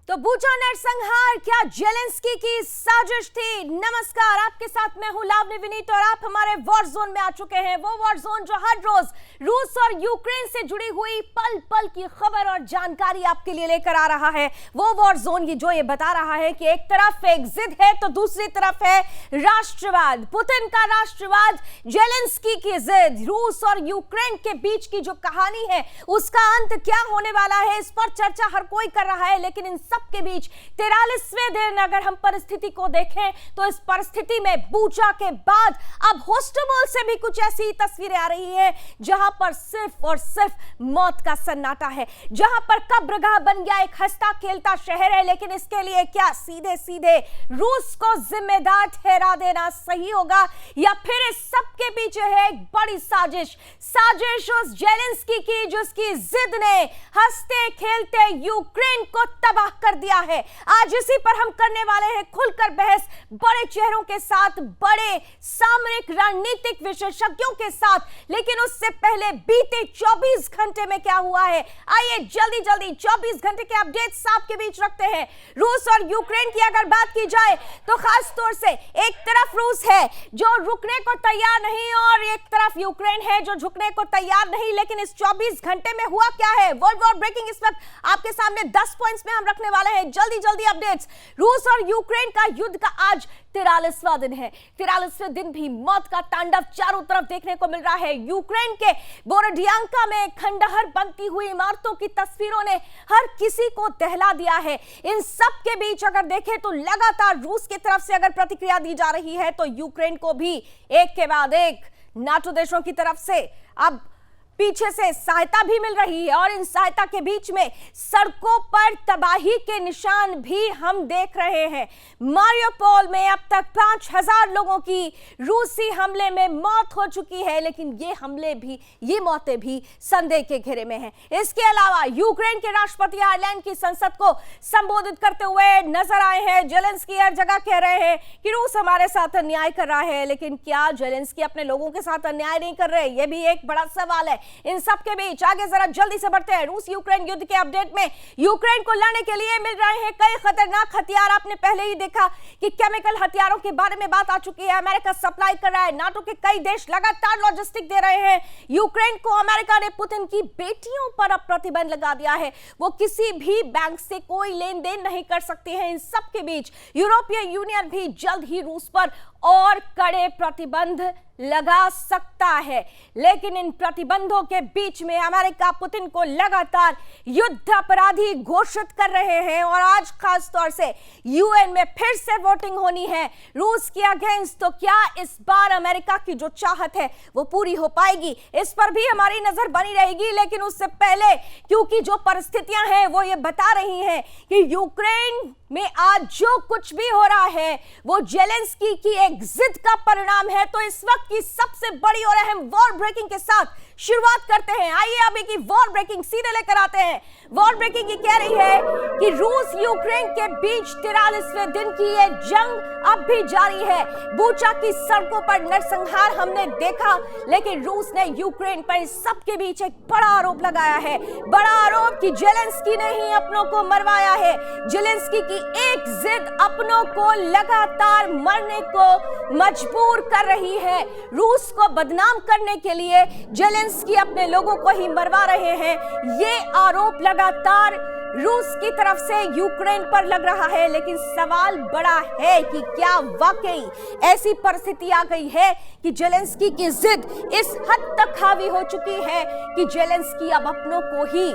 तो बूचा नरसंहार क्या जेलेंस्की की साजिश थी? नमस्कार, आपके साथ मैं हूं लावनी विनीत और आप हमारे वॉर जोन में आ चुके हैं। वो वॉर जोन जो हर रोज रूस और यूक्रेन से जुड़ी हुई पल पल की खबर और जानकारी आपके लिए लेकर आ रहा है। वो वॉर जोन जो ये बता रहा है कि एक तरफ एक जिद है तो दूसरी तरफ है राष्ट्रवाद, पुतिन का राष्ट्रवाद, जेलेंस्की की जिद। रूस और यूक्रेन के बीच की जो कहानी है उसका अंत क्या होने वाला है, इस पर चर्चा हर कोई कर रहा है। लेकिन इन सबके बीच 43वें दिन अगर हम परिस्थिति को देखें तो इस परिस्थिति में बूचा के बाद अब होस्टमोल से भी कुछ ऐसी तस्वीरें आ रही है जहां पर सिर्फ और सिर्फ मौत का सन्नाटा है, जहां पर कब्रगाह बन गया एक हंसता खेलता शहर है। लेकिन इसके लिए क्या सीधे सीधे रूस को जिम्मेदार ठहरा देना सही होगा या फिर इस सबके पीछे है एक बड़ी साजिश उस जेलेंस्की की जिसकी जिद ने हंसते खेलते यूक्रेन को तबाह कर दिया है। आज इसी पर हम करने वाले हैं खुलकर बहस, बड़े चेहरों के साथ, बड़े सामरिक रणनीतिक विशेषज्ञों के साथ। लेकिन उससे पहले बीते 24 घंटे में क्या हुआ है, आइए जल्दी जल्दी 24 घंटे के अपडेट्स आपके बीच रखते हैं। रूस और यूक्रेन की अगर बात की जाए तो खास तौर से एक तरफ रूस है जो रुकने को तैयार नहीं और एक तरफ यूक्रेन है जो झुकने को तैयार नहीं। लेकिन इस 24 घंटे में हुआ क्या है, वर्ल्ड वॉर ब्रेकिंग इस वक्त आपके सामने 10 पॉइंट्स में हम रखने वाले हैं। जल्दी जल्दी अपडेट्स। रूस और यूक्रेन का युद्ध का आज 43वां दिन है। 43वें दिन भी मौत का तांडव चारों तरफ देखने को मिल रहा है। यूक्रेन के बोरोडियांका में खंडहर बनती हुई इमारतों की तस्वीरों ने हर किसी को दहला दिया है। इन सब के बीच अगर देखें तो लगातार रूस की तरफ से अगर प्रतिक्रिया दी जा रही है तो यूक्रेन को भी एक के बाद एक नाटो देशों की तरफ से अब पीछे से सहायता भी मिल रही है। और इन सहायता के बीच में सड़कों पर तबाही के निशान भी हम देख रहे हैं। मारियोपोल में अब तक 5000 लोगों की रूसी हमले में मौत हो चुकी है। लेकिन ये मौतें भी संदेह के घेरे में हैं। इसके अलावा यूक्रेन के राष्ट्रपति आयरलैंड की संसद को संबोधित करते हुए नजर आए हैं। जेलेंस्की हर जगह कह रहे हैं कि रूस हमारे साथ अन्याय कर रहा है। लेकिन क्या जेलेंस्की अपने लोगों के साथ अन्याय नहीं कर रहे, यह भी एक बड़ा सवाल है। इन सब के बीच आगे जरा जल्दी से बढ़ते हैं। रूस यूक्रेन युद्ध के अपडेट में यूक्रेन को लड़ने के लिए मिल रहे हैं कई खतरनाक हथियार। आपने पहले ही देखा कि केमिकल हथियारों के बारे में बात आ चुकी है। अमेरिका सप्लाई कर रहा है, नाटो के कई देश लगातार लॉजिस्टिक दे रहे हैं। यूक्रेन को अमेरिका ने पुतिन की बेटियों पर अब प्रतिबंध लगा दिया है, वो किसी भी बैंक से कोई लेन देन नहीं कर सकती है। इन सब के बीच यूरोपीय यूनियन भी जल्द ही रूस पर और कड़े प्रतिबंध लगा सकता है। लेकिन इन प्रतिबंधों के बीच में अमेरिका पुतिन को लगातार युद्ध अपराधी घोषित कर रहे हैं। और आज खास तौर से यूएन में फिर से वोटिंग होनी है रूस के अगेंस्ट। तो क्या इस बार अमेरिका की जो चाहत है वो पूरी हो पाएगी, इस पर भी हमारी नजर बनी रहेगी। लेकिन उससे पहले क्योंकि जो परिस्थितियां हैं वो ये बता रही हैं कि यूक्रेन में आज जो कुछ भी हो रहा है वो जेलेंस्की की एक जिद का परिणाम है। तो इस वक्त की सबसे बड़ी और अहम वॉर ब्रेकिंग के साथ शुरुआत करते हैं। आइए अभी की वॉर ब्रेकिंग सीधे लेकर आते हैं। वॉर ब्रेकिंग ये कह रही है कि रूस यूक्रेन के बीच 43वें दिन की ये जंग अब भी जारी है। बूचा की सड़कों पर नरसंहार हमने देखा, लेकिन रूस ने यूक्रेन पर इस सब के बीच एक बड़ा आरोप लगाया है। बड़ा आरोप कि जेलेंस्की ने ही अपनों को मरवाया है। जेलेंस्की की एक जिद अपनों को लगातार मरने को मजबूर कर रही है। रूस को बदनाम करने के लिए जेलेंस्की अपने लोगों को ही मरवा रहे हैं। ये आरोप लगातार रूस की तरफ से यूक्रेन पर लग रहा है। लेकिन सवाल बड़ा है कि क्या वाकई ऐसी परिस्थिति आ गई है कि जेलेंस्की की जिद इस हद तक हावी हो चुकी है कि जेलेंस्की अब अपनों को ही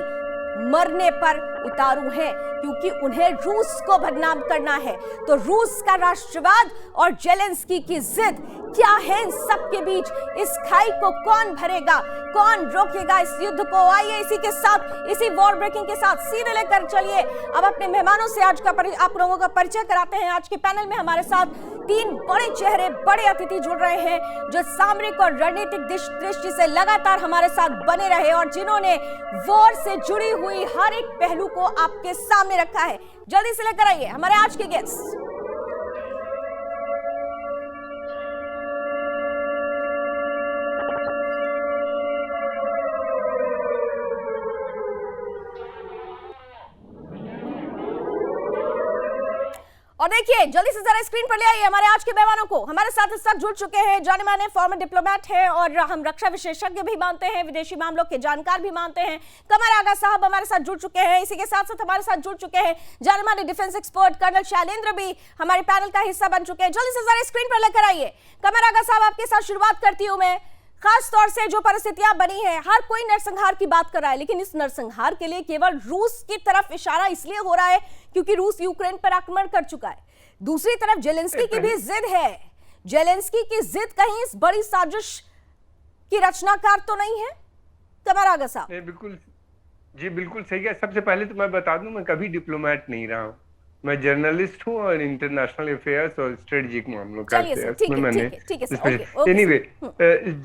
मरने पर उतारू है, क्योंकि उन्हें रूस को बदनाम करना है। तो रूस का राष्ट्रवाद और जेलेंस्की की जिद क्या है, इन सब के बीच इस खाई को कौन भरेगा, कौन रोकेगा इस युद्ध को? आइए इसी के साथ, इसी वॉर ब्रेकिंग के साथ सीधे लेकर चलिए अब अपने मेहमानों से आज का आप लोगों का परिचय कराते हैं। आज के पैनल में हमारे साथ 3 बड़े चेहरे, बड़े अतिथि जुड़ रहे हैं जो सामरिक और रणनीतिक दृष्टि से लगातार हमारे साथ बने रहे और जिन्होंने वॉर से जुड़ी हुई हर एक पहलू को आपके सामने रखा है। जल्दी से लेकर आइए हमारे आज के गेस्ट। और देखिए जल्दी से जरा स्क्रीन पर ले आइए हमारे आज के मेहमानों को। हमारे साथ इस वक्त जुड़ चुके हैं जाने माने फॉर्मर डिप्लोमेट हैं और हम रक्षा विशेषज्ञ भी मानते हैं, विदेशी मामलों के जानकार भी मानते हैं। कमर आगा साहब हमारे साथ जुड़ चुके हैं। इसी के साथ साथ हमारे साथ जुड़ चुके हैं जाने माने डिफेंस एक्सपर्ट कर्नल शैलेंद्र भी हमारे पैनल का हिस्सा बन चुके हैं। जल्दी से जरा स्क्रीन पर लेकर आइए। कमर आगा साहब आपके साथ शुरुआत करती हूँ मैं। खास तौर से जो परिस्थितियां बनी है, हर कोई नरसंहार की बात कर रहा है, लेकिन इस नरसंहार के लिए केवल रूस की तरफ इशारा इसलिए हो रहा है क्योंकि रूस यूक्रेन पर आक्रमण कर चुका है। दूसरी तरफ जेलेंस्की की भी जिद है। जेलेंस्की की जिद कहीं इस बड़ी साजिश की रचनाकार तो नहीं है कमर आगा साहब? बिल्कुल जी, बिल्कुल सही है। सबसे पहले तो मैं बता दूं, मैं कभी डिप्लोमेट नहीं रहा हूं। मैं जर्नलिस्ट हूं और इंटरनेशनल अफेयर्स और स्ट्रेटेजिक मामलों का एनीवे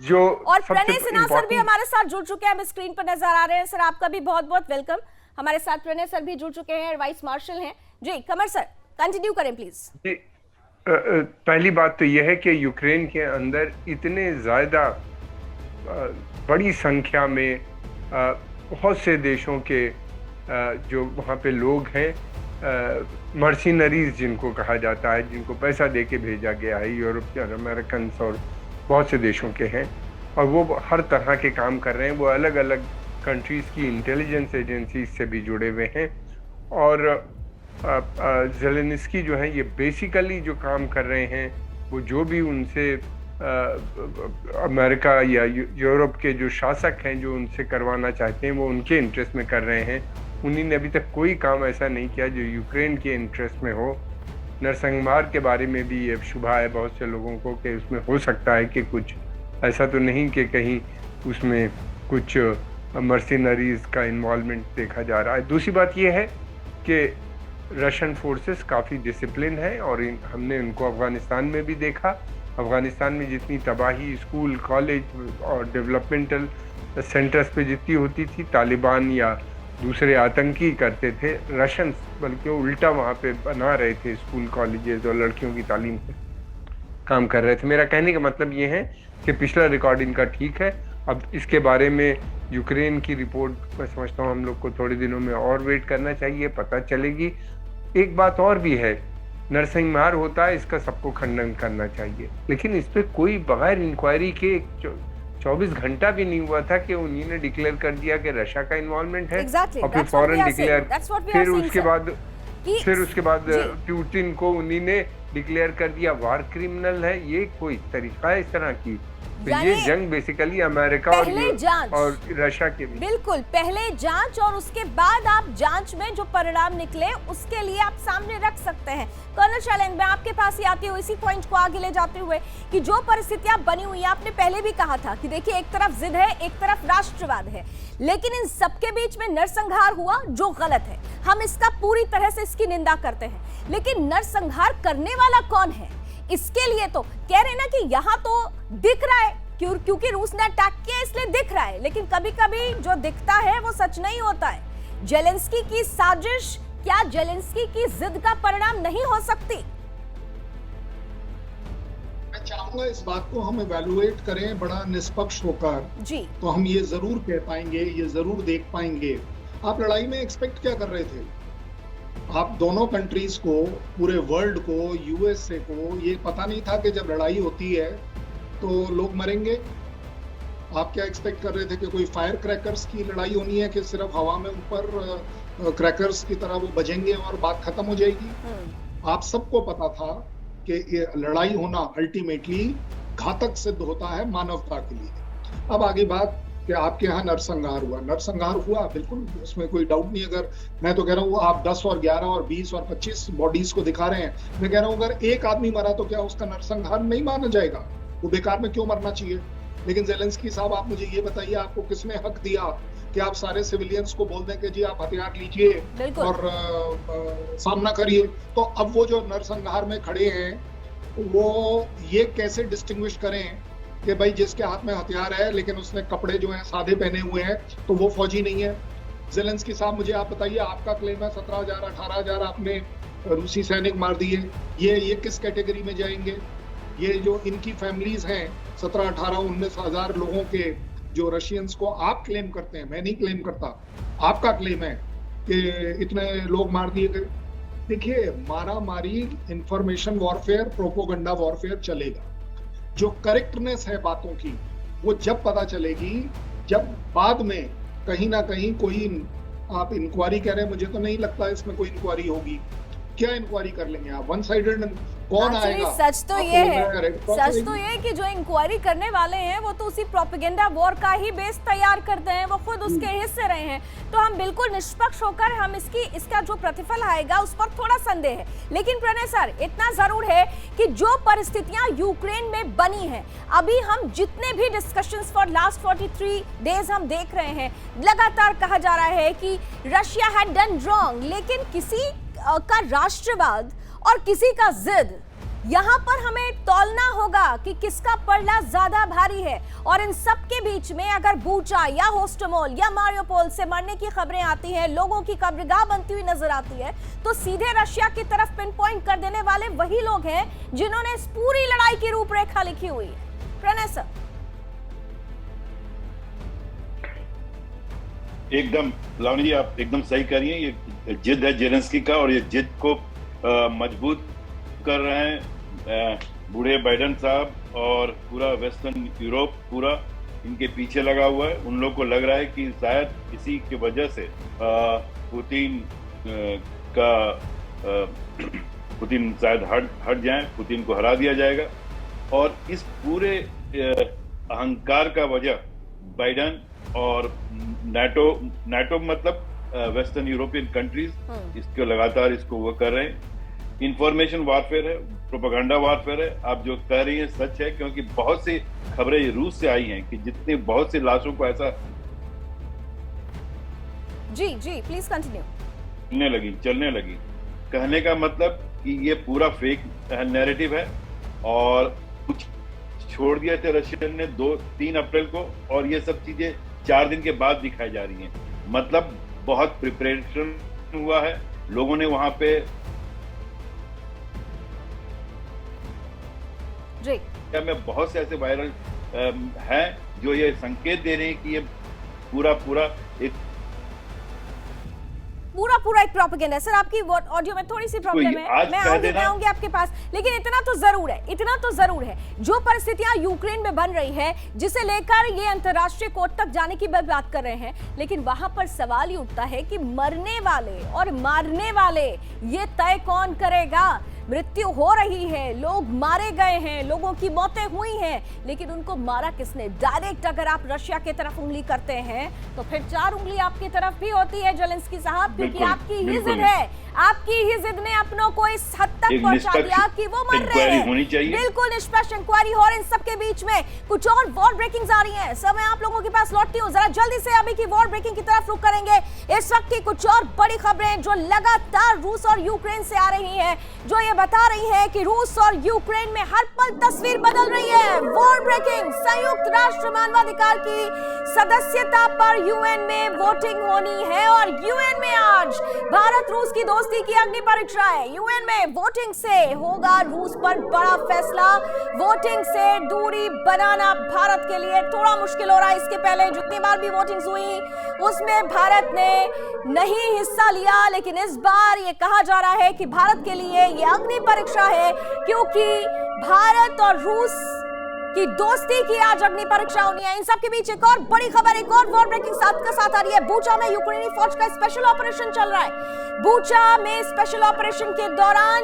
जो। और प्रणय सिन्हा सर भी हमारे साथ जुड़ चुके हैं, हम स्क्रीन पर नजर आ रहे हैं। सर आपका भी बहुत बहुत वेलकम। हमारे साथ प्रणय सर भी जुड़ चुके हैं, वाइस मार्शल हैं जी। कमर सर कंटिन्यू करें प्लीज जी। पहली बात तो यह है कि यूक्रेन के अंदर इतने ज्यादा बड़ी संख्या में बहुत से देशों के जो वहाँ पे लोग हैं, मर्सिनरीज जिनको कहा जाता है, जिनको पैसा दे के भेजा गया है, यूरोपियन, अमेरिकन और बहुत से देशों के हैं, और वो हर तरह के काम कर रहे हैं। वो अलग अलग कंट्रीज की इंटेलिजेंस एजेंसीज से भी जुड़े हुए हैं। और ज़ेलेंस्की जो है ये बेसिकली जो काम कर रहे हैं, वो जो भी उनसे अमेरिका या यूरोप के जो शासक हैं जो उनसे करवाना चाहते हैं, वो उनके इंटरेस्ट में कर रहे हैं। उन्होंने अभी तक कोई काम ऐसा नहीं किया जो यूक्रेन के इंटरेस्ट में हो। नरसंहार के बारे में भी ये शुबा है बहुत से लोगों को कि उसमें हो सकता है कि कुछ ऐसा तो नहीं कि कहीं उसमें कुछ मर्सिनरीज का इन्वॉल्वमेंट देखा जा रहा है। दूसरी बात ये है कि रशियन फोर्सेस काफ़ी डिसिप्लिन है और हमने उनको अफ़गानिस्तान में भी देखा। अफ़गानिस्तान में जितनी तबाही स्कूल, कॉलेज और डेवलपमेंटल सेंटर्स पे जितनी होती थी, तालिबान या दूसरे आतंकी करते थे, रशियंस बल्कि उल्टा वहाँ पे बना रहे थे स्कूल, कॉलेजेस और लड़कियों की तालीम पे काम कर रहे थे। मेरा कहने का मतलब ये है कि पिछला रिकॉर्ड इनका ठीक है। अब इसके बारे में यूक्रेन की रिपोर्ट मैं समझता हूँ हम लोग को थोड़े दिनों में और वेट करना चाहिए, पता चलेगी। एक बात और भी है, नरसंहार होता है, इसका सबको खंडन करना चाहिए, लेकिन इस पर कोई बगैर इंक्वायरी के 24 घंटा भी नहीं हुआ था कि उन्होंने डिक्लेयर कर दिया कि रशिया का इन्वॉल्वमेंट है। और फिर फौरन डिक्लेयर, फिर उसके बाद पुतिन को उन्होंने डिक्लेयर कर दिया वार क्रिमिनल है। ये कोई तरीका है इस तरह की? तो ये जंग बेसिकली अमेरिका और रशिया के बीच। बिल्कुल, पहले जांच और उसके बाद आप जांच में जो परिणाम निकले उसके लिए आप सामने रख सकते हैं। कर्नल शैलेंद्र, मैं आपके पास ही आती हूँ इसी पॉइंट को आगे ले जाते हुए कि जो परिस्थितियां बनी हुई है, आपने पहले भी कहा था कि देखिए एक तरफ जिद है, एक तरफ राष्ट्रवाद है, लेकिन इन सबके बीच में नरसंहार हुआ जो गलत है। हम इसका पूरी तरह से इसकी निंदा करते हैं, लेकिन नरसंहार करने वाला कौन है? इसके लिए तो कह रहे ना कि यहाँ तो दिख रहा है क्योंकि रूस ने अटैक किया इसलिए दिख रहा है, लेकिन कभी कभी जो दिखता है वो सच नहीं होता है। जेलेंस्की की साजिश क्या जेलेंस्की की जिद का परिणाम नहीं हो सकती? मैं चाहूंगा इस बात को हम इवैल्यूएट करें बड़ा निष्पक्ष होकर जी, तो हम ये जरूर कह पाएंगे, ये जरूर देख पाएंगे। आप लड़ाई में एक्सपेक्ट क्या कर रहे थे? आप दोनों कंट्रीज को, पूरे वर्ल्ड को, यूएसए को ये पता नहीं था कि जब लड़ाई होती है तो लोग मरेंगे? आप क्या एक्सपेक्ट कर रहे थे कि कोई फायर क्रैकर्स की लड़ाई होनी है कि सिर्फ हवा में ऊपर क्रैकर्स की तरह वो बजेंगे और बात खत्म हो जाएगी? आप सबको पता था कि ये लड़ाई होना अल्टीमेटली घातक सिद्ध होता है मानवता के लिए। अब आगे बात कि आपके यहाँ नरसंहार हुआ। नरसंहार हुआ, बिल्कुल, उसमें कोई डाउट नहीं। अगर मैं तो कह रहा हूँ आप 10 और 11 और 20 और 25 बॉडीज को दिखा रहे हैं, मैं कह रहा हूँ अगर एक आदमी मरा तो क्या उसका नरसंहार नहीं माना जाएगा? वो बेकार में क्यों मरना चाहिए? लेकिन ज़ेलेंस्की साहब, आप मुझे ये बताइए, आपको किसने हक दिया कि आप सारे सिविलियंस को बोल दें कि जी आप हथियार लीजिए और सामना करिए? तो अब वो जो नरसंहार में खड़े हैं वो ये कैसे डिस्टिंग्विश करें कि भाई जिसके हाथ में हथियार है लेकिन उसने कपड़े जो हैं सादे पहने हुए हैं तो वो फौजी नहीं है? ज़ेलेंस्की साहब, मुझे आप बताइए, आपका क्लेम है 17,000 18,000 आपने रूसी सैनिक मार दिए, ये किस कैटेगरी में जाएंगे? ये जो इनकी फैमिलीज हैं 17, 18, 19,000 लोगों के जो रशियंस को आप क्लेम करते हैं, मैं नहीं क्लेम करता, आपका क्लेम है कि इतने लोग मार दिए गए, देखिए, मारा मारी, इंफॉर्मेशन वॉरफेयर, प्रोपोगंडा वॉरफेयर चलेगा। जो करेक्टनेस है बातों की वो जब पता चलेगी जब बाद में कहीं ना कहीं कोई, आप इंक्वायरी कह रहे हैं, मुझे तो नहीं लगता इसमें कोई इंक्वायरी होगी। क्या इंक्वायरी कर लेंगे आप? वन साइडेड कौन आएगा? सच तो ये है कि जो इंक्वायरी करने वाले हैं वो तो उसी प्रोपेगेंडा वॉर का ही बेस तैयार करते हैं, वो खुद उसके हिस्से रहे हैं। तो हम बिल्कुल निष्पक्ष होकर हम इसका जो प्रतिफल आएगा उस पर थोड़ा संदेह है। लेकिन प्रणय सर, इतना जरूर है कि जो परिस्थितियां यूक्रेन में बनी हैं, अभी हम जितने भी डिस्कशंस फॉर लास्ट 43 डेज हम देख रहे हैं, लगातार कहा जा रहा है कि रशिया हैड डन रॉन्ग, लेकिन किसी का राष्ट्रवाद और किसी का जिद, यहां पर हमें तौलना होगा कि किसका पलड़ा ज्यादा भारी है। और इन सब के बीच में अगर बूचा या होस्टोमोल या मारियोपोल से मरने की खबरें आती हैं, लोगों की कब्रगाह बनती हुई नजर आती है, तो सीधे रशिया की तरफ पिन पॉइंट कर देने वाले वही लोग हैं जिन्होंने इस पूरी लड़ाई की रूपरेखा लिखी हुई है। प्रणय सर, एकदम लावनी जी, आप एकदम सही कह रही हैं। ये जिद है जेलेंस्की का, और ये जिद को मजबूत कर रहे हैं बूढ़े बाइडेन साहब, और पूरा वेस्टर्न यूरोप पूरा इनके पीछे लगा हुआ है। उन लोग को लग रहा है कि शायद इसी की वजह से पुतिन शायद हट जाएं, पुतिन को हरा दिया जाएगा। और इस पूरे अहंकार का वजह बाइडेन और नाटो मतलब वेस्टर्न यूरोपियन कंट्रीज इसको लगातार इसको वो कर रहे हैं। इंफॉर्मेशन वारफेयर है, प्रोपेगेंडा वारफेयर है। आप जो कह रही हैं सच है, क्योंकि बहुत सी खबरें रूस से आई हैं कि जितने बहुत सी लाशों को ऐसा जी प्लीज कंटिन्यू चलने लगी। कहने का मतलब कि ये पूरा फेक नैरेटिव है, और कुछ छोड़ दिए थे रशियन ने 2-3 अप्रैल को, और ये सब चीजें 4 दिन के बाद दिखाई जा रही हैं। मतलब बहुत प्रिपरेशन हुआ है, लोगों ने वहां पे में बहुत से ऐसे वायरल हैं जो ये संकेत दे रहे हैं कि ये पूरा एक प्रोपेगेंडा। सर, आपकी ऑडियो में थोड़ी सी प्रॉब्लम है, मैं आऊंगी आपके पास, लेकिन इतना तो जरूर है जो परिस्थितियां यूक्रेन में बन रही है, जिसे लेकर ये अंतर्राष्ट्रीय कोर्ट तक जाने की बात कर रहे हैं, लेकिन वहां पर सवाल ही उठता है कि मरने वाले और मारने वाले ये तय कौन करेगा। मृत्यु हो रही है, लोग मारे गए हैं, लोगों की मौतें हुई हैं, लेकिन उनको मारा किसने? डायरेक्ट अगर आप रशिया की तरफ उंगली करते हैं तो फिर 4 उंगली आपकी तरफ भी होती है जेलेंस्की साहब, क्योंकि आपकी ही जिद है, आपकी ही जिद ने अपनों को इस हद तक पहुंचा दिया कि वो मर रहे हैं। बिल्कुल निष्पक्ष इंक्वायरी हो, और इन सबके बीच में कुछ और वॉर ब्रेकिंग्स आ रही हैं। सब मैं आप लोगों के पास लौटती हूँ, जरा जल्दी से अभी की वॉर ब्रेकिंग की तरफ रुख करेंगे। इस वक्त की कुछ और बड़ी खबरें जो लगातार रूस और यूक्रेन से आ रही हैं, जो ये बता रही है कि रूस और यूक्रेन में हर पल तस्वीर बदल रही है। वॉर ब्रेकिंग, संयुक्त राष्ट्र मानवाधिकार की सदस्यता पर यूएन में वोटिंग होनी है, और यूएन में आज भारत रूस की दोस्ती की अग्नि परीक्षा है। यूएन में वोटिंग से होगा रूस पर बड़ा फैसला। वोटिंग से दूरी बनाना भारत के लिए थोड़ा मुश्किल हो रहा है। इसके पहले जितनी बार भी वोटिंग्स हुई उसमें भारत ने नहीं हिस्सा लिया, लेकिन इस बार ये कहा जा रहा है कि भारत के लिए ये अग्नि परीक्षा है, क्योंकि भारत और रूस की दोस्ती की आज अग्नि परीक्षा होनी है। इन सब के बीच एक और बड़ी खबर, एक और वॉर ब्रेकिंग साथ का साथ आ रही है। बूचा में यूक्रेनी फौज का स्पेशल ऑपरेशन चल रहा है। बूचा में स्पेशल ऑपरेशन के दौरान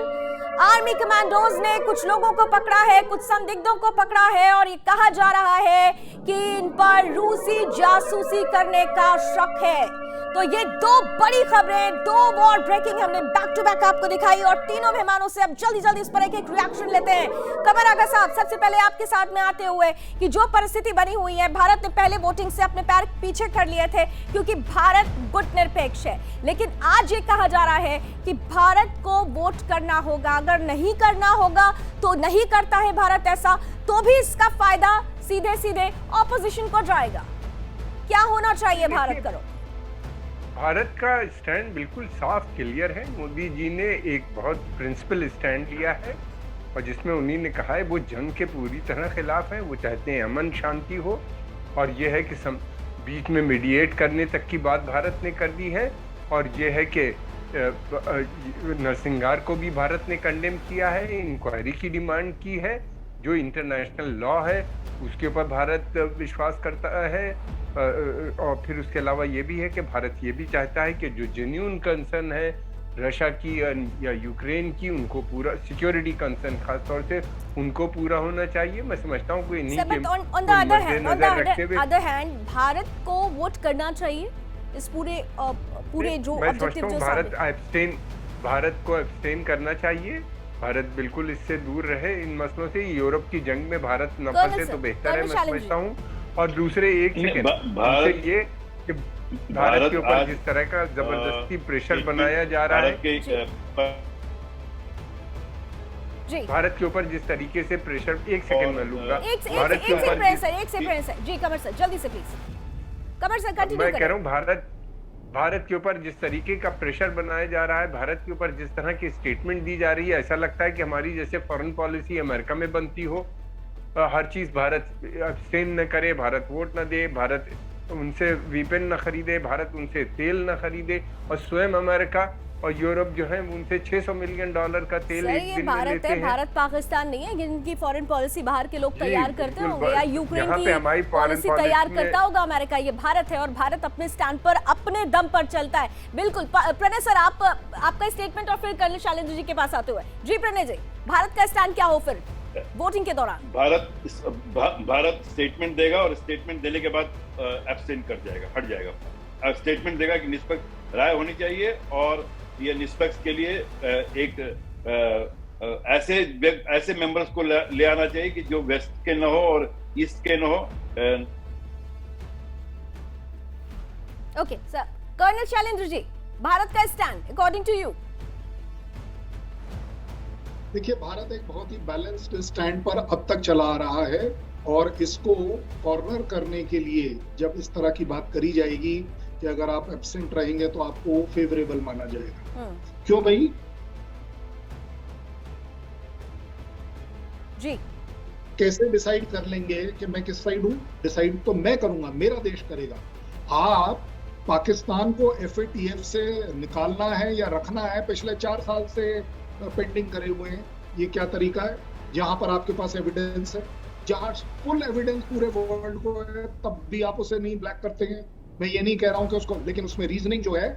आर्मी कमांडोज ने कुछ लोगों को पकड़ा है, कुछ संदिग्धों को पकड़ा है, और ये कहा जा रहा है कि इन पर रूसी जासूसी करने का शक है। तो ये 2 बड़ी खबरें, 2 वॉर ब्रेकिंग हमने बैक टू बैक आपको दिखाई, और तीनों मेहमानों से अब जल्दी इस पर एक रिएक्शन लेते हैं। कमर आगा साहब, सबसे पहले आपके साथ में आते हुए कि जो परिस्थिति बनी हुई है, भारत ने पहले वोटिंग से अपने पैर पीछे कर लिए थे क्योंकि भारत गुटनिरपेक्ष है, लेकिन आज ये कहा जा रहा है कि भारत को वोट करना होगा। अगर नहीं करना होगा तो नहीं करता है भारत ऐसा, तो भी इसका फायदा सीधे ऑपोजिशन को जाएगा। क्या होना चाहिए भारत करो? भारत का स्टैंड बिल्कुल साफ क्लियर है। मोदी जी ने एक बहुत प्रिंसिपल स्टैंड लिया है, और जिसमें उन्हीं ने कहा है वो जंग के पूरी तरह खिलाफ है। वो चाहते हैं अमन शांति हो, और ये है कि बीच में मीडिएट करने तक की बात भारत ने कर दी है, और ये है कि नरसंहार को भी भारत ने कंडेम किया है, इंक्वायरी की डिमांड की है, जो इंटरनेशनल लॉ है उसके ऊपर भारत विश्वास करता है। और फिर उसके अलावा ये भी है कि भारत ये भी चाहता है कि जो जेन्युइन कंसर्न है रशिया की या यूक्रेन की, उनको पूरा सिक्योरिटी कंसर्न खास तौर से उनको पूरा होना चाहिए। मैं समझता हूँ कोई नहीं अदर हैंड भारत को वोट करना चाहिए इस पूरे जो ऑब्जेक्टिव जो भारत को एब्सटेन करना चाहिए। भारत बिल्कुल इससे दूर रहे इन मसलों से। यूरोप की जंग में भारत न फंसे तो बेहतर है, मैं समझता हूँ। और दूसरे एक सेकंड ये कि भारत के ऊपर जिस तरह का जबरदस्ती प्रेशर बनाया जा रहा है, भारत के ऊपर जिस तरीके से प्रेशर, एक सेकंड में लूंगा, भारत के ऊपर जी कमर सर जल्दी से प्लीज, कमर सर कंटिन्यू मैं कह रहा हूँ भारत के ऊपर जिस तरीके का प्रेशर बनाया जा रहा है, भारत के ऊपर जिस तरह की स्टेटमेंट दी जा रही है, ऐसा लगता है कि हमारी जैसे फॉरेन पॉलिसी अमेरिका में बनती हो, हर चीज भारत अब्सटेन न करे, भारत वोट न दे, भारत उनसे वीपन न खरीदे, भारत उनसे तेल न खरीदे, और स्वयं अमेरिका और यूरोप जो है उनसे $600 मिलियन का तेल एक दिन में लेते हैं। भारत पाकिस्तान नहीं है जिनकी फॉरेन पॉलिसी बाहर के लोग तैयार करते होंगे, या यूक्रेन की पॉलिसी तैयार करता होगा अमेरिका। ये भारत है और भारत अपने स्टैंड पर अपने दम पर चलता है। बिल्कुल प्रणय सर, आपका स्टेटमेंट और फिर कर्नल शैलेंद्र जी के पास आते हुए। जी प्रणय जी, भारत का स्टैंड क्या हो फिर वोटिंग के दौरान? भारत स्टेटमेंट देगा और स्टेटमेंट देने के बाद एब्सटेन कर जाएगा, हट जाएगा। स्टेटमेंट देगा कि निष्पक्ष राय होनी चाहिए और ये निष्पक्ष के लिए एक ऐसे मेंबर्स को ले आना चाहिए कि जो वेस्ट के न हो और ईस्ट के न हो। Okay sir, colonel Shailendra ji, Bharat का स्टैंड अकॉर्डिंग टू यू? देखिए, भारत एक बहुत ही बैलेंस्ड स्टैंड पर अब तक चला आ रहा है, और इसको कॉर्नर करने के लिए जब इस तरह की बात करी जाएगी कि अगर आप एब्सेंट रहेंगे तो आपको फेवरेबल माना जाएगा। क्यों भाई? जी, कैसे डिसाइड कर लेंगे कि मैं किस साइड हूं? डिसाइड तो मैं करूंगा, मेरा देश करेगा। आप पाकिस्तान को FATF से निकालना है या रखना है, पिछले 4 साल से पेंडिंग करे हुए हैं। ये क्या तरीका है? जहां पर आपके पास एविडेंस है, जहां फुल एविडेंस पूरे वर्ल्ड को है, तब भी आप उसे नहीं ब्लैक करते हैं। मैं ये नहीं कह रहा हूं कि उसको, लेकिन उसमें रीजनिंग जो है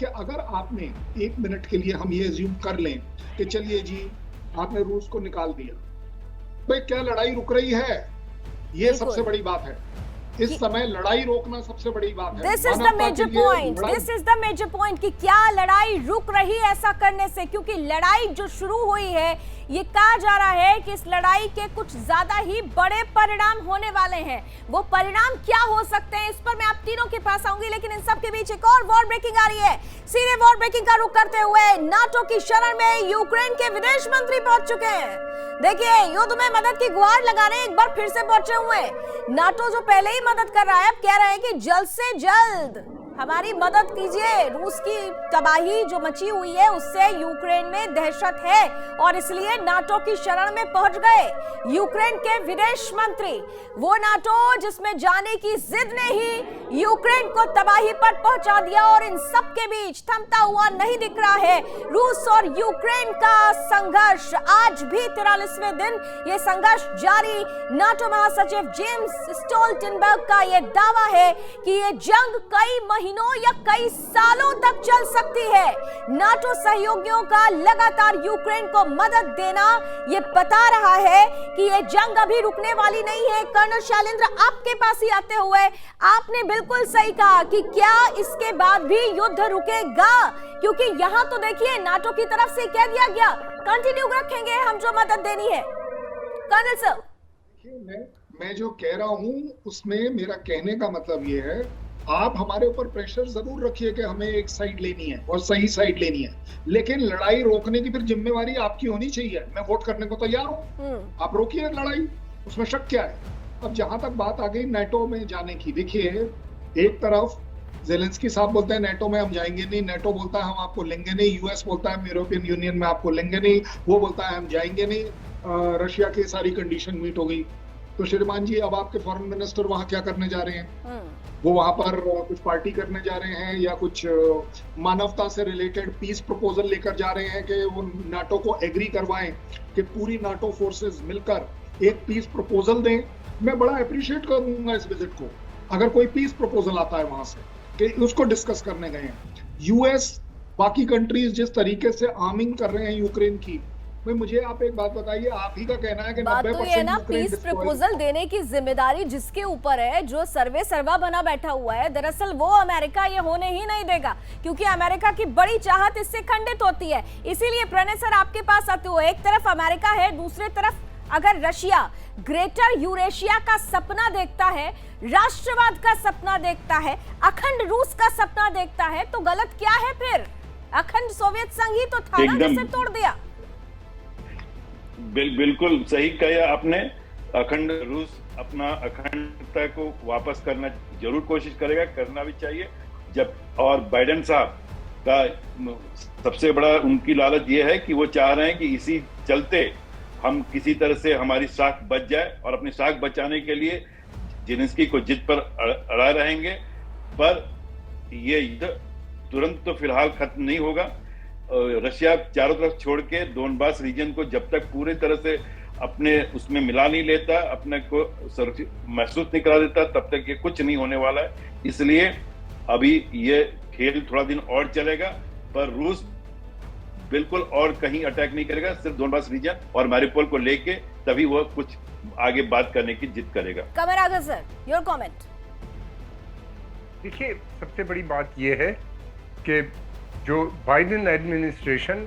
कि अगर आपने 1 मिनट के लिए हम ये अज्यूम कर लें कि चलिए जी आपने रूस को निकाल दिया, भाई क्या लड़ाई रुक रही है? ये सबसे बड़ी बात है। इस समय लड़ाई रोकना सबसे बड़ी बात है। This is the major point, this is the major point कि क्या लड़ाई रुक रही है ऐसा करने से, क्योंकि लड़ाई जो शुरू हुई है, ये कहा जा रहा है कि इस लड़ाई के कुछ ज्यादा ही बड़े परिणाम होने वाले हैं। वो परिणाम क्या हो सकते हैं, इस पर मैं आप तीनों के पास आऊंगी, लेकिन इन सब के बीच एक और वॉर ब्रेकिंग आ रही है। सीधे वॉर ब्रेकिंग का रुख करते हुए नाटो की शरण में यूक्रेन के विदेश मंत्री पहुंच चुके हैं। देखिए, युद्ध में मदद की गुहार लगाने एक बार फिर से पहुंचे हुए हैं। नाटो जो पहले ही मदद कर रहा है, अब कह रहे हैं कि जल्द से जल्द हमारी मदद कीजिए। रूस की तबाही जो मची हुई है उससे यूक्रेन में दहशत है और इसलिए नाटो की शरण में पहुंच गए यूक्रेन के विदेश मंत्री। वो नाटो जिसमें जाने की जिद ने ही यूक्रेन को तबाही पर पहुंचा दिया, और इन सब के बीच थमता हुआ नहीं दिख रहा है रूस और यूक्रेन का संघर्ष। आज भी 43वें दिन ये संघर्ष जारी। नाटो महासचिव जेम्स स्टोल्टनबर्ग का यह दावा है कि ये जंग कई महीनों या कई सालों तक चल सकती है। नाटो सहयोगियों का लगातार यूक्रेन को मदद देना ये बता रहा है कि ये जंग अभी रुकने वाली नहीं है। कर्नल शैलेंद्र, आपके पास ही आते हुए, आपने बिल्कुल सही कहा कि क्या इसके बाद भी युद्ध रुकेगा, क्योंकि यहां तो देखिए नाटो की तरफ से कह दिया गया कंटिन्यू रखेंगे हम जो मदद देनी है। कर्नल सर, मैं जो कह रहा हूं उसमें मेरा कहने का मतलब ये है, आप हमारे ऊपर प्रेशर जरूर रखिए कि हमें एक साइड लेनी है और सही साइड लेनी है, लेकिन लड़ाई रोकने की फिर जिम्मेवारी आपकी होनी चाहिए। मैं वोट करने को तैयार हूँ, आप रोकिए लड़ाई, उसमें शक क्या है? अब जहां तक बात आ गई नेटो में जाने की, देखिए एक तरफ ज़ेलेंस्की साहब बोलते हैं नेटो में हम जाएंगे नहीं, नेटो बोलता है हम आपको लेंगे नहीं, यूएस बोलता है यूरोपियन यूनियन में आपको लेंगे नहीं, वो बोलता है हम जाएंगे नहीं, रशिया की सारी कंडीशन मीट हो गई। तो श्रीमान जी, अब आपके फॉरेन मिनिस्टर वहां क्या करने जा रहे हैं? वो वहां पर कुछ पार्टी करने जा रहे हैं या कुछ मानवता से रिलेटेड पीस प्रपोजल लेकर जा रहे हैं कि वो नाटो को एग्री करवाएं कि पूरी नाटो फोर्सेस मिलकर एक पीस प्रपोजल दें। मैं बड़ा अप्रिशिएट करूंगा इस विजिट को, अगर कोई पीस प्रपोजल आता है वहां से कि उसको डिस्कस करने गए हैं। यूएस, बाकी कंट्रीज जिस तरीके से आर्मिंग कर रहे हैं यूक्रेन की, भाई मुझे आप एक बात बताइए, आप ही का कहना है कि बात तो ये है ना, पीस प्रपोजल देने की जिम्मेदारी जिसके ऊपर है, जो सर्वे सर्वा बना बैठा हुआ है, दरअसल वो अमेरिका ये होने ही नहीं देगा, क्योंकि अमेरिका की बड़ी चाहत इससे खंडित होती है। इसीलिए प्रणय सर आपके पास आते हुए, एक तरफ अमेरिका है, दूसरी तरफ अगर रशिया ग्रेटर यूरेशिया का सपना देखता है, राष्ट्रवाद का सपना देखता है, अखंड रूस का सपना देखता है, तो गलत क्या है फिर? अखंड सोवियत संघ ही तो था ना जिसे तोड़ दिया। बिल्कुल सही कहा आपने। अखंड रूस अपना अखंडता को वापस करना जरूर कोशिश करेगा, करना भी चाहिए। जब और बाइडेन साहब का सबसे बड़ा उनकी लालच ये है कि वो चाह रहे हैं कि इसी चलते हम किसी तरह से हमारी साख बच जाए, और अपनी साख बचाने के लिए जेलेंस्की को जिद पर अड़ा रहेंगे। पर ये युद्ध तुरंत तो फिलहाल खत्म नहीं होगा। रशिया चारों तरफ छोड़ के डोनबास रीजन को जब तक पूरी तरह से अपने उसमें मिला नहीं लेता, अपने को सुरक्षित महसूस नहीं करा देता, तब तक ये कुछ नहीं होने वाला है। इसलिए अभी ये खेल थोड़ा दिन और चलेगा, पर रूस बिल्कुल और कहीं अटैक नहीं करेगा, सिर्फ डोनबास रीजन और मैरिपोल को लेके, तभी वो कुछ आगे बात करने की जिद करेगा। कमरागर सर, योर कमेंट। देखिए, सबसे बड़ी बात यह है कि जो बाइडेन एडमिनिस्ट्रेशन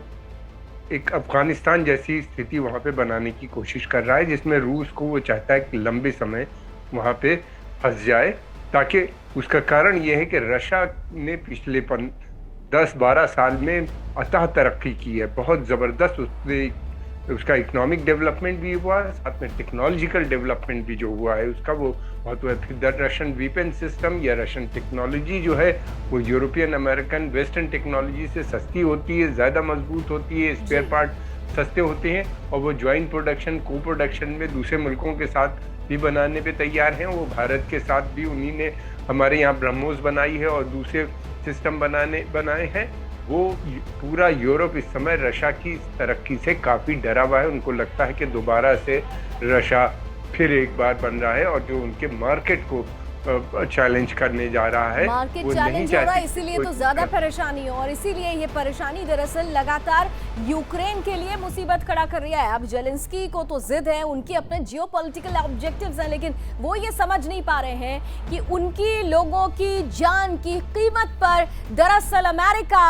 एक अफगानिस्तान जैसी स्थिति वहाँ पे बनाने की कोशिश कर रहा है, जिसमें रूस को वो चाहता है कि लंबे समय वहाँ पे फंस जाए, ताकि उसका कारण ये है कि रशिया ने पिछले 10-12 साल में अथाह तरक्की की है, बहुत ज़बरदस्त। उसका इकोनॉमिक डेवलपमेंट भी हुआ, साथ में टेक्नोलॉजिकल डेवलपमेंट भी जो हुआ है उसका वो बहुत हुआ। फिर रशियन वेपन सिस्टम या रशियन टेक्नोलॉजी जो है वो यूरोपियन अमेरिकन वेस्टर्न टेक्नोलॉजी से सस्ती होती है, ज़्यादा मजबूत होती है, स्पेयर पार्ट सस्ते होते हैं, और वो ज्वाइंट प्रोडक्शन, को प्रोडक्शन में दूसरे मुल्कों के साथ भी बनाने पे तैयार हैं। वो भारत के साथ भी उन्हीं ने हमारे यहाँ ब्रह्मोस बनाई है और दूसरे सिस्टम बनाए हैं। वो पूरा यूरोप इस समय रशिया की तरक्की से काफ़ी डरा हुआ है। उनको लगता है कि दोबारा से रशिया फिर एक बार बन रहा है और जो उनके मार्केट को चैलेंज करने जा रहा है, मार्केट चैलेंज हो रहा है, इसीलिए तो ज्यादा परेशानी हो, और इसीलिए ये परेशानी दरअसल लगातार यूक्रेन के लिए मुसीबत खड़ा कर रहा है। अब जेलेंस्की को तो जिद है, उनकी अपने जियोपॉलिटिकल ऑब्जेक्टिव्स हैं, लेकिन वो ये समझ नहीं पा रहे हैं कि उनकी लोगों की जान की कीमत पर दरअसल अमेरिका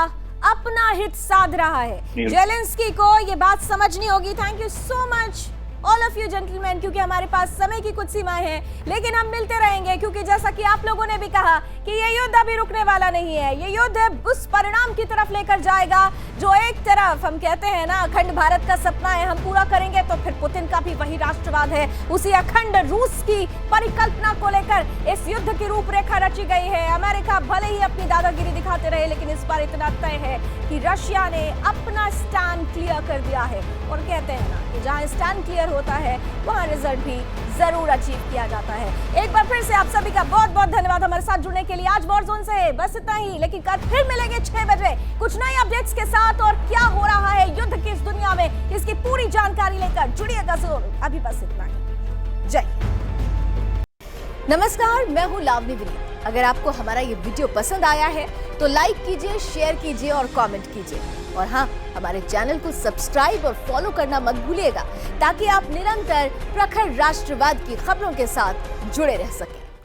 अपना हित साध रहा है। जेलेंस्की को ये बात समझनी होगी। Thank you so much all of you gentleman, क्योंकि हमारे पास समय की कुछ सीमाएं हैं, लेकिन हम मिलते रहेंगे, क्योंकि जैसा कि आप लोगों ने भी कहा कि ये युद्ध अभी रुकने वाला नहीं है। ये युद्ध उस परिणाम की तरफ लेकर जाएगा जो एक तरफ हम कहते हैं ना, अखंड भारत का सपना है, हम पूरा करेंगे, तो फिर पुतिन का भी वही राष्ट्रवाद है। उसी अखंड रूस की परिकल्पना को लेकर इस युद्ध की रूपरेखा रची गई है। अमेरिका भले ही अपनी दादागिरी दिखाते रहे, लेकिन इस बार इतना तय है कि रशिया ने अपना स्टैंड क्लियर कर दिया है, और कहते हैं ना कि जहां स्टैंड क्लियर होता है वहां रिजल्ट भी जरूर अचीव किया जाता है। एक बार फिर से आप सभी का बहुत बहुत धन्यवाद हमारे साथ जुड़ने के लिए। आज वॉर जोन से बस इतना ही, लेकिन कल फिर मिलेंगे 6 बजे कुछ नए अपडेट्स के साथ, और क्या हो रहा है युद्ध की इस दुनिया में, इसकी पूरी जानकारी लेकर जुड़िएगा जरूर। अभी बस इतना ही। जय। नमस्कार, मैं हूं लावनी विनीत। अगर आपको हमारा ये वीडियो पसंद आया है तो लाइक कीजिए, शेयर कीजिए और कमेंट कीजिए, और हाँ, हमारे चैनल को सब्सक्राइब और फॉलो करना मत भूलिएगा, ताकि आप निरंतर प्रखर राष्ट्रवाद की खबरों के साथ जुड़े रह सकें।